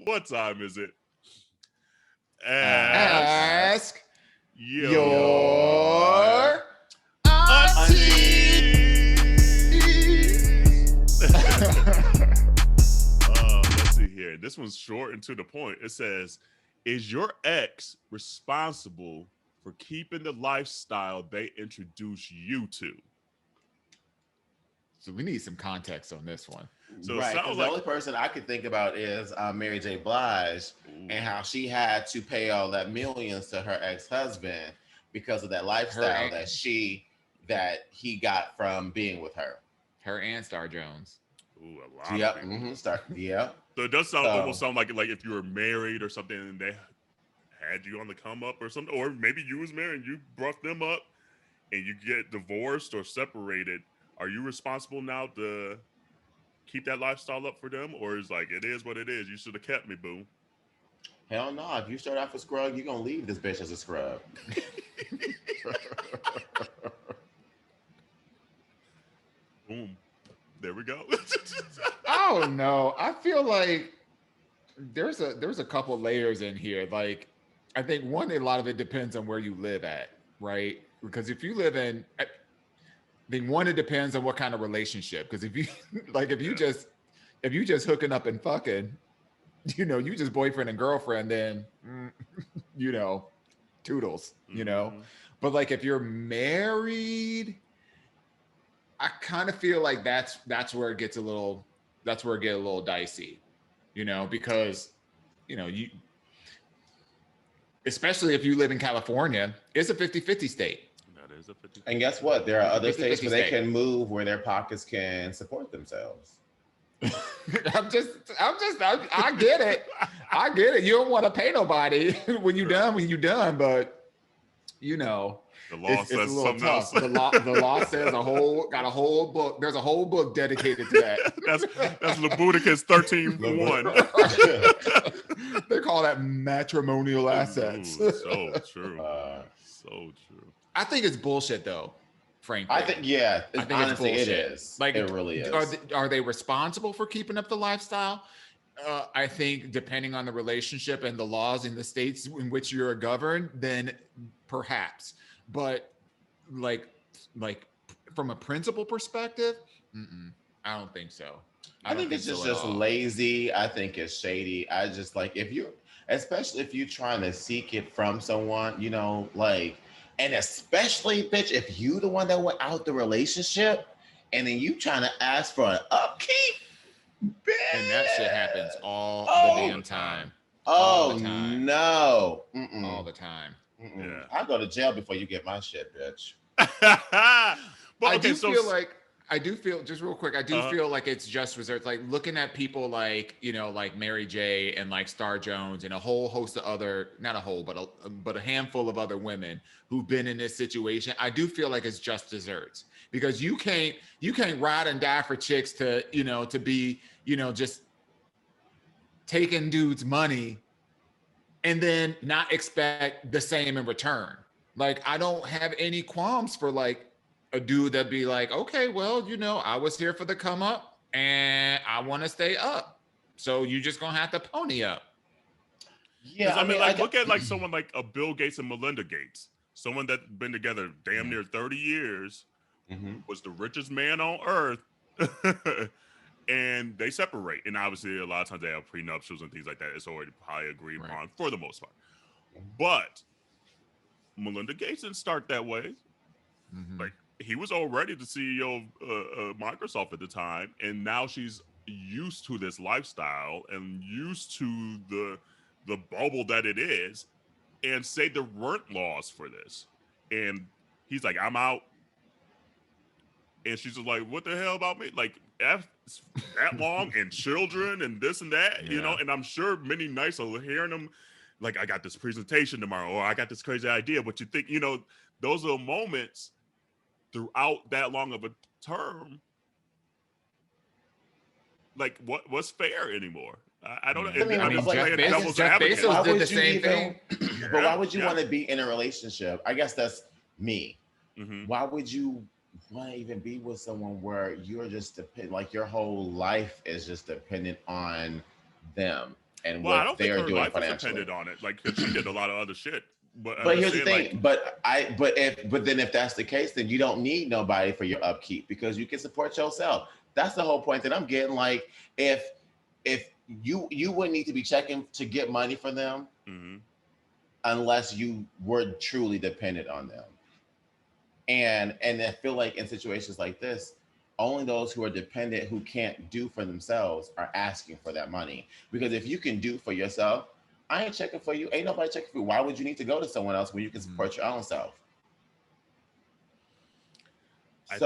What time is it? Ask your your let's see here. This one's short and to the point. It says, is your ex responsible for keeping the lifestyle they introduced you to? So we need some context on this one. So right, because the only person I could think about is Mary J. Blige and how she had to pay all that millions to her ex-husband because of that lifestyle that he got from being with her. Her and Star Jones. Ooh, a lot Yep. of people. Yep. So it does sound almost sound like if you were married or something and they had you on the come up or something, or maybe you was married and you brought them up and you get divorced or separated. Are you responsible now to keep that lifestyle up for them, or is like it is what it is? You should have kept me, boo. Hell no! If you start off a scrub, you're gonna leave this bitch as a scrub. Boom. There we go. I don't know. I feel like there's a couple layers in here. Like, I think one, a lot of it depends on where you live at, right? Because if you live in, I think one, it depends on what kind of relationship. Because if you if you just hooking up and fucking, you just boyfriend and girlfriend, then toodles, But like if you're married, I kind of feel like that's where it gets a little dicey, because you, especially if you live in California, it's a 50-50 state. That is a 50. And guess what? There are other 50-50 states where they state. can move where their pockets can support themselves. I get it. I get it. You don't want to pay nobody when you're done, but The law it's a says little something tough. else. The law says got a whole book. There's a whole book dedicated to that. that's Leviticus 13:1. They call that matrimonial assets. Ooh, so true. So true. I think it's bullshit though, frankly. I think honestly it's it bullshit. is. Like, it really is. Are they responsible for keeping up the lifestyle? I think depending on the relationship and the laws in the states in which you're governed, then perhaps. But like from a principle perspective, I don't think so. I think it's just lazy. I think it's shady. I just like especially if you're trying to seek it from someone, and especially, bitch, if you the one that went out the relationship and then you trying to ask for an upkeep, bitch. And that shit happens all the damn time. Oh, the time. No. All the time. Yeah. I'll go to jail before you get my shit, bitch. But, I do feel just real quick. I do feel like it's just reserved. Like looking at people like like Mary J. and like Star Jones and a whole host of other, not a whole, but a handful of other women who've been in this situation. I do feel like it's just desserts because you can't ride and die for chicks to to be just taking dudes' money and then not expect the same in return. Like I don't have any qualms for like a dude that'd be like, okay, well, I was here for the come up and I want to stay up. So you just gonna have to pony up. Yeah, I mean, look at like someone like a Bill Gates and Melinda Gates, someone that's been together damn near 30 years, was the richest man on earth, and they separate. And obviously, a lot of times they have prenuptials and things like that. It's already probably agreed upon for the most part. But Melinda Gates didn't start that way. Like he was already the CEO of Microsoft at the time, and now she's used to this lifestyle and used to the bubble that it is, and say there weren't laws for this, and he's like, I'm out, and she's just like, what the hell about me? Like that long and children and this and that, and I'm sure many nights are hearing them like, I got this presentation tomorrow, or I got this crazy idea. But you think, those are moments throughout that long of a term, like what's fair anymore? I don't know. I mean, Jeff Bezos did the same thing. But why would you want to be in a relationship? I guess that's me. Why would you want to even be with someone where you're just like your whole life is just dependent on them? and Well, I what don't they think are her doing life was financially. dependent on it. Like, 'cause she did a lot of other shit. But But I'm here's the saying, thing. But then if that's the case, then you don't need nobody for your upkeep because you can support yourself. That's the whole point that I'm getting. Like, if you wouldn't need to be checking to get money for them unless you were truly dependent on them. And I feel like in situations like this, only those who are dependent who can't do for themselves are asking for that money. Because if you can do for yourself, I ain't checking for you. Ain't nobody checking for you. Why would you need to go to someone else when you can support your own self? I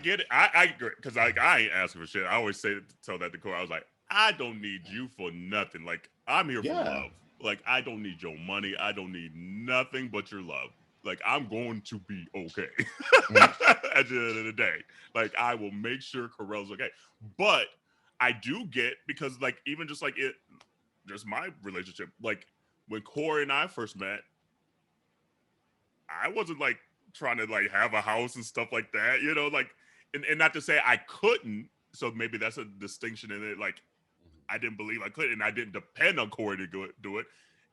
get it. I agree because I ain't asking for shit. I always tell that to Corey. I was like, I don't need you for nothing. Like, I'm here for love. Like, I don't need your money. I don't need nothing but your love. Like, I'm going to be okay at the end of the day. Like, I will make sure Kerel's okay. But I do get, because like, even just like just my relationship, like when Corey and I first met, I wasn't like trying to like have a house and stuff like that, you know, like, and not to say I couldn't. So maybe that's a distinction in it. Like, I didn't believe I could, and I didn't depend on Corey to do it.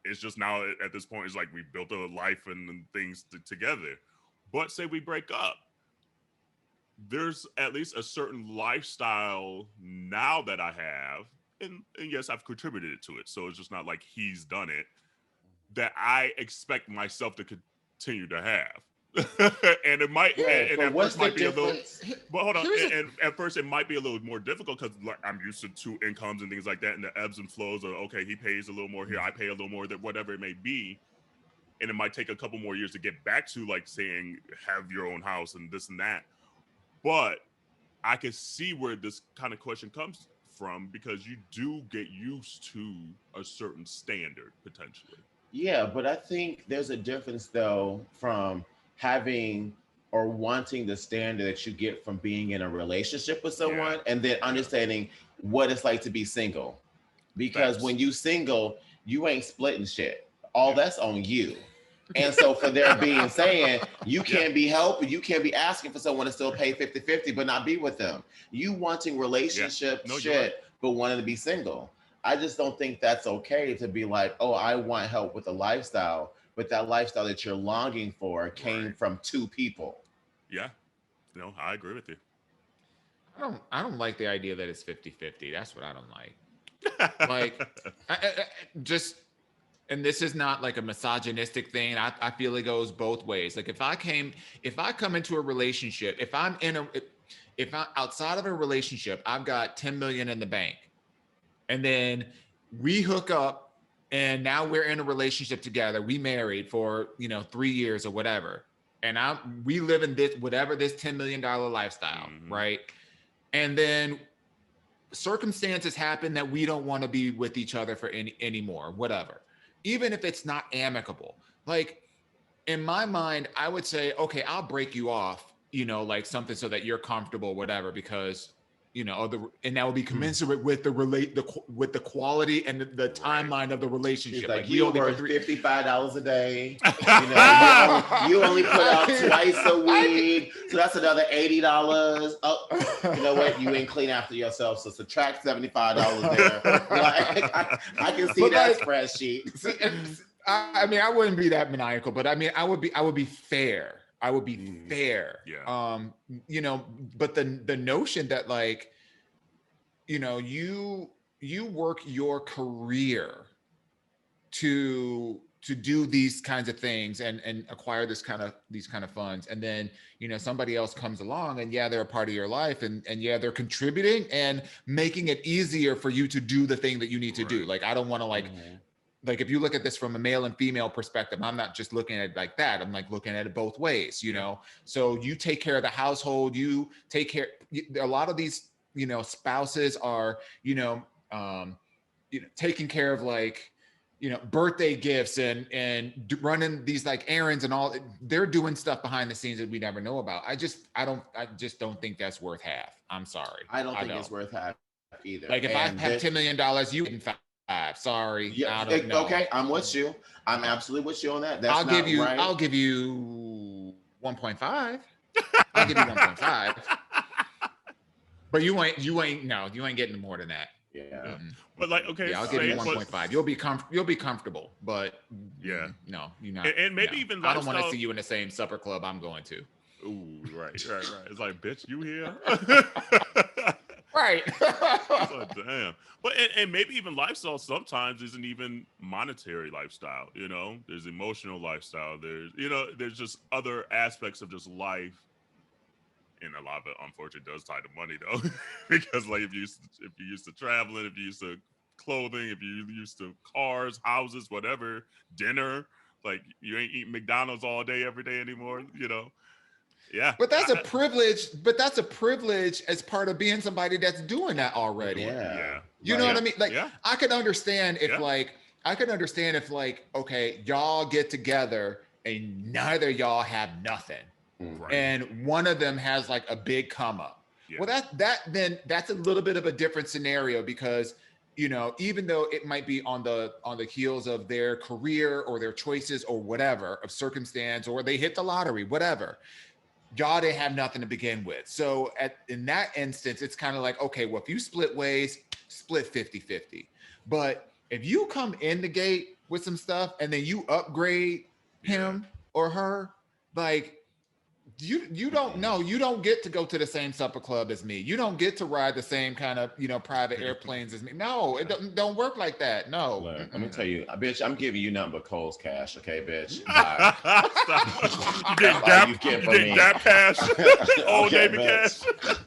It's just now at this point, it's like we built a life and things together. But say we break up, there's at least a certain lifestyle now that I have, and yes, I've contributed to it. So it's just not like he's done it, that I expect myself to continue to have. And it might, and at first might be difference? A little, but hold on, and at first it might be a little more difficult because like, I'm used to two incomes and things like that, and the ebbs and flows of, okay, he pays a little more here, I pay a little more, that whatever it may be, and it might take a couple more years to get back to like saying have your own house and this and that. But I can see where this kind of question comes from, because you do get used to a certain standard potentially. Yeah, but I think there's a difference though from having or wanting the standard that you get from being in a relationship with someone and then understanding what it's like to be single. Because when you single, you ain't splitting shit. All that's on you. And so for there being saying, you can't be helping, you can't be asking for someone to still pay 50-50 but not be with them. You wanting relationship shit but wanting to be single. I just don't think that's okay to be like, oh, I want help with a lifestyle, but that lifestyle that you're longing for came from two people. Yeah. No, I agree with you. I don't like the idea that it's 50-50. That's what I don't like. Like, just, and this is not like a misogynistic thing. I feel it goes both ways. Like if I come into a relationship, if I'm outside of a relationship, I've got 10 million in the bank, and then we hook up and now we're in a relationship together. We married for, 3 years or whatever. And we live in this $10 million lifestyle, right? And then circumstances happen that we don't want to be with each other for anymore, whatever. Even if it's not amicable. Like in my mind, I would say, okay, I'll break you off, like something so that you're comfortable, whatever, because and that will be commensurate with the quality and the timeline of the relationship. Like you worth $55 a day. You only put out twice a week, so that's another $80. Oh, you know what? You ain't clean after yourself, so subtract $75 there. Like, I can see that spreadsheet. I mean, I wouldn't be that maniacal, but I mean, I would be fair. I would be fair. Yeah. But the notion that like, you work your career to do these kinds of things and acquire these kind of funds, and then somebody else comes along and they're a part of your life and they're contributing and making it easier for you to do the thing that you need to do. Like I don't want to like if you look at this from a male and female perspective, I'm not just looking at it like that. I'm like looking at it both ways, So you take care of the household, you take care. A lot of these, spouses are, taking care of like, birthday gifts and running these like errands and all. They're doing stuff behind the scenes that we never know about. I just don't think that's worth half. I'm sorry. I don't think it's worth half either. Like if I have $10 million, you in $5. Sorry. Yeah. Okay. I'm with you. I'm absolutely with you on that. That's I'll give you 1.5. I'll give you 1.5. But you ain't getting more than that. Yeah. But like, okay, Yeah, I'll give you 1.5. You'll be comfortable, but no, you're not. And maybe even I don't want to lifestyle- see you in the same supper club I'm going to. Ooh, right. It's like, bitch, you here? Right. It's like, damn. But and maybe even lifestyle sometimes isn't even monetary lifestyle. You know, there's emotional lifestyle. There's just other aspects of just life. And a lot of it, unfortunately, does tie to money though, because like if you're used to traveling, if you're used to clothing, if you're used to cars, houses, whatever, dinner, like you ain't eating McDonald's all day every day anymore. You know. Yeah. But that's a privilege. But that's a privilege as part of being somebody that's doing that already. Yeah. You know what I mean? Like, Yeah. I could understand if okay, y'all get together and neither y'all have nothing. Right. And one of them has like a big come up. Yeah. Well, that's a little bit of a different scenario because, you know, even though it might be on the heels of their career or their choices or whatever of circumstance, or they hit the lottery, whatever, y'all didn't have nothing to begin with. So in that instance, it's kind of like, okay, well, if you split ways, split 50-50. But if you come in the gate with some stuff and then you upgrade him or her, like, you don't know. You don't get to go to the same supper club as me. You don't get to ride the same kind of, you know, private airplanes as me. No, it don't work like that. No. Look, let me tell you, bitch, I'm giving you nothing but Cole's cash, okay, bitch? You getting Gap cash? Old Okay, Navy bitch. cash?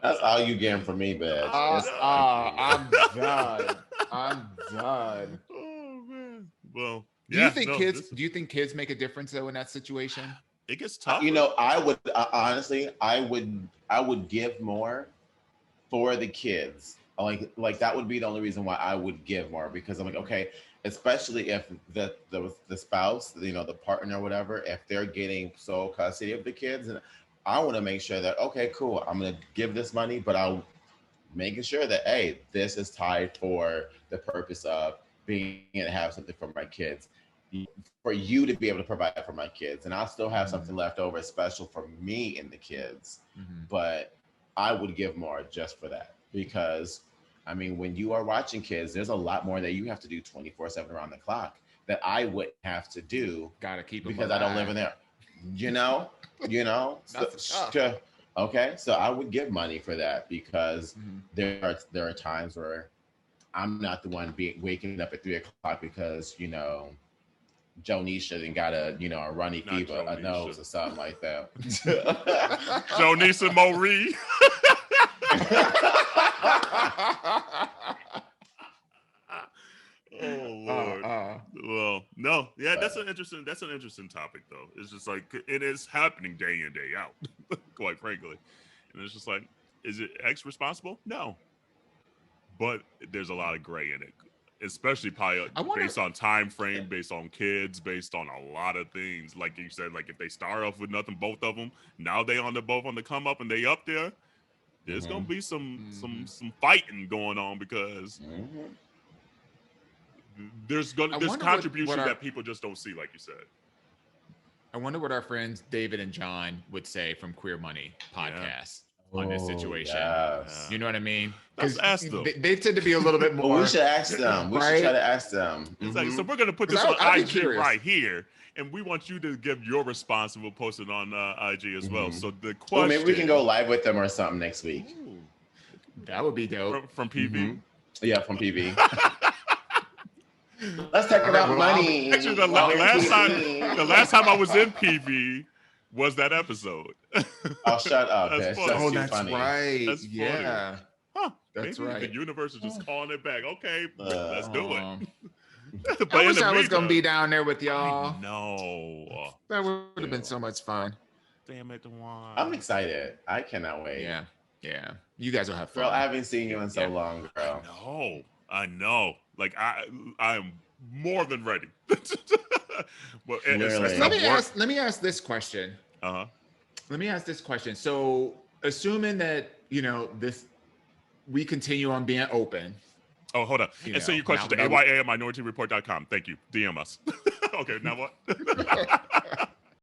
That's all you getting from me, bitch. I'm done. I'm done. Oh man. Well, Do you think kids make a difference though in that situation? It gets tough. You know, I would honestly, I would give more for the kids. Like that would be the only reason why I would give more, because I'm like, okay, especially if the spouse, you know, the partner or whatever, if they're getting sole custody of the kids, and I want to make sure that, okay, cool, I'm gonna give this money, but I'll making sure that, hey, this is tied for the purpose of being able to have something for my kids, for you to be able to provide for my kids, and I'll still have something left over special for me and the kids. But I would give more just for that, because I mean, when you are watching kids, there's a lot more that you have to do 24/7 around the clock that I wouldn't have to do. Gotta keep them because alive. I don't live in there. You know. Okay, so I would give money for that, because there are times where I'm not the one waking up at 3:00 because, you know, Jonisha didn't got a runny fever, a nose or something like that. Jonisha Marie. Oh Lord. Well, no, yeah, that's an interesting topic though. It's just like, it is happening day in, day out, quite frankly. And it's just like, is it X responsible? No. But there's a lot of gray in it, especially probably based on time frame, based on kids, based on a lot of things. Like you said, like if they start off with nothing, both of them, now they both on the come up and they up there, there's gonna be some fighting going on, because there's contribution that people just don't see, like you said. I wonder what our friends David and John would say from Queer Money podcast on this situation. Yes. You know what I mean? Let's ask them. They tend to be a little bit more. Well, we should ask them. We should try to ask them. It's like, so we're gonna put this on IG right here, and we want you to give your response, and we'll post it on IG as well. So the question, well, maybe we can go live with them or something next week. That would be dope. From PV. Yeah, from PV. Let's talk about money. Actually, the last time I was in PV was that episode. Oh, shut up! That's That's funny. Right. That's funny. Yeah. Huh? That's maybe right. The universe is just calling it back. Okay, let's do it. I wish I was gonna be down there with y'all. No, that would have been so much fun. Damn it, Dawon. I'm excited. I cannot wait. Yeah. You guys will have fun. Girl, I haven't seen you in so long, girl. I know. Like I am more than ready. But let me ask this question. Let me ask this question. So, assuming that, you know, we continue on being open. Oh, hold on. And send your question to aya@minorityareport.com. Thank you. DM us. Okay, now what?